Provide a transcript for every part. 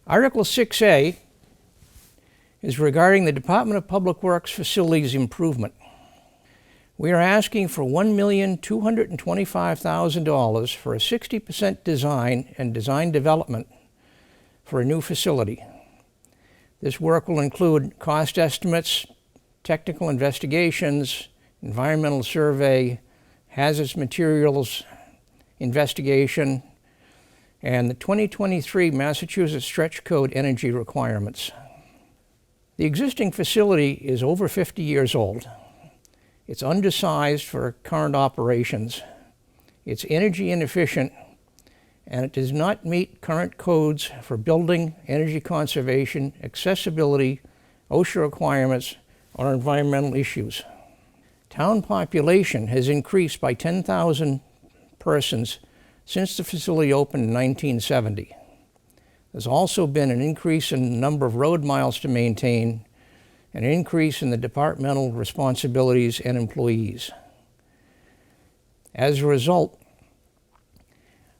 Article 6A is regarding the Department of Public Works facilities improvement. We are asking for $1,225,000 for a 60% design and design development for a new facility. This work will include cost estimates, technical investigations, environmental survey, hazardous materials investigation, and the 2023 Massachusetts Stretch Code energy requirements. The existing facility is over 50 years old. It's undersized for current operations. It's energy inefficient, and it does not meet current codes for building, energy conservation, accessibility, OSHA requirements, or environmental issues. Town population has increased by 10,000 persons since the facility opened in 1970. There's also been an increase in the number of road miles to maintain, an increase in the departmental responsibilities and employees. As a result,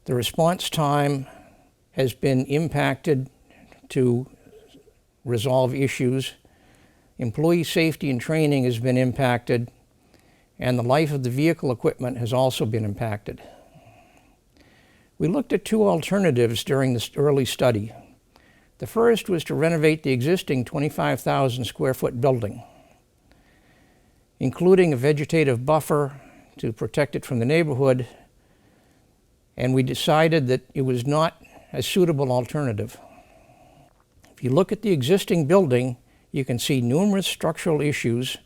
the response time has been impacted to resolve issues, employee safety and training has been impacted, and the life of the vehicle equipment has also been impacted. We looked at two alternatives during this early study. The first was to renovate the existing 25,000 square foot building, including a vegetative buffer to protect it from the neighborhood, and we decided that it was not a suitable alternative. If you look at the existing building, you can see numerous structural issues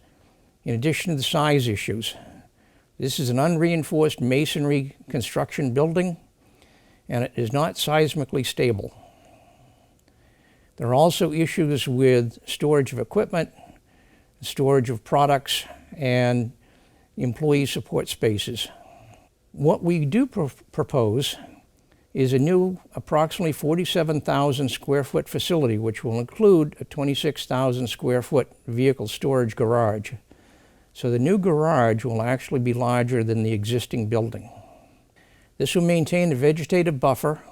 in addition to the size issues. This is an unreinforced masonry construction building, and it is not seismically stable. There are also issues with storage of equipment, storage of products, and employee support spaces. What we do propose is a new approximately 47,000 square foot facility, which will include a 26,000 square foot vehicle storage garage. So the new garage will actually be larger than the existing building. This will maintain a vegetative buffer,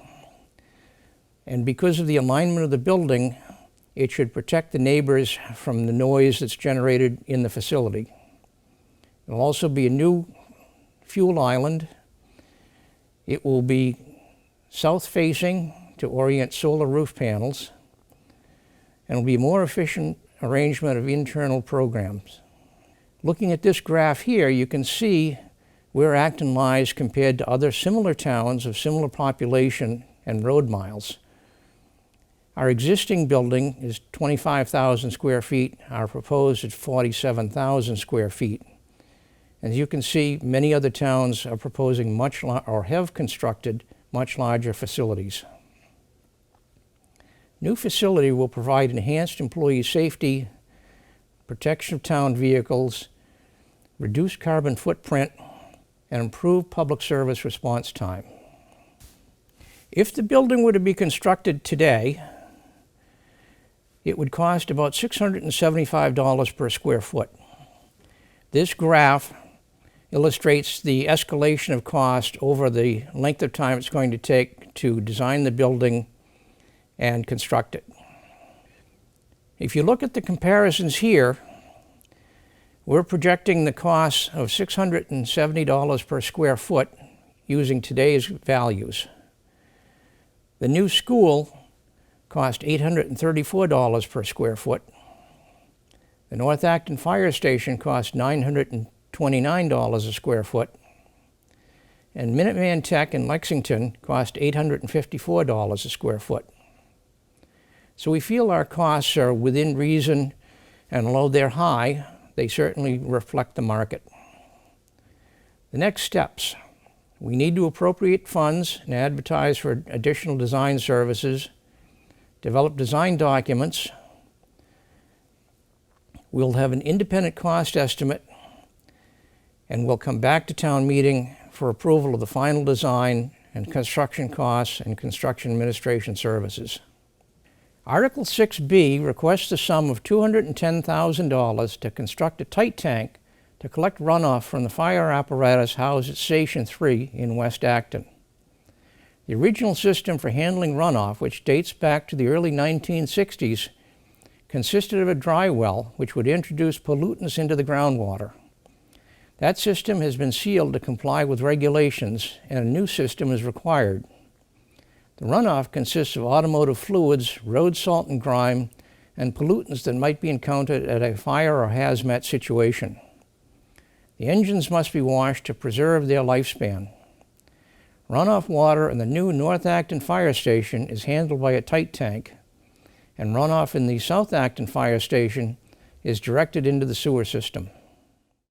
and because of the alignment of the building, it should protect the neighbors from the noise that's generated in the facility. There will also be a new fuel island. It will be south-facing to orient solar roof panels, and will be a more efficient arrangement of internal programs. Looking at this graph here, you can see where Acton lies compared to other similar towns of similar population and road miles. Our existing building is 25,000 square feet. Our proposed is 47,000 square feet. As you can see, many other towns are proposing or have constructed much larger facilities. New facility will provide enhanced employee safety, protection of town vehicles, reduced carbon footprint, and improved public service response time. If the building were to be constructed today, it would cost about $675 per square foot. This graph illustrates the escalation of cost over the length of time it's going to take to design the building and construct it. If you look at the comparisons here, we're projecting the cost of $670 per square foot using today's values. The new school cost $834 per square foot. The North Acton Fire Station cost $929 a square foot. And Minuteman Tech in Lexington cost $854 a square foot. So we feel our costs are within reason, and although they're high, they certainly reflect the market. The next steps: we need to appropriate funds and advertise for additional design services, develop design documents. We'll have an independent cost estimate, and we'll come back to town meeting for approval of the final design and construction costs and construction administration services. Article 6B requests a sum of $210,000 to construct a tight tank to collect runoff from the fire apparatus housed at Station 3 in West Acton. The original system for handling runoff, which dates back to the early 1960s, consisted of a dry well which would introduce pollutants into the groundwater. That system has been sealed to comply with regulations, and a new system is required. The runoff consists of automotive fluids, road salt and grime, and pollutants that might be encountered at a fire or hazmat situation. The engines must be washed to preserve their lifespan. Runoff water in the new North Acton Fire Station is handled by a tight tank, and runoff in the South Acton Fire Station is directed into the sewer system.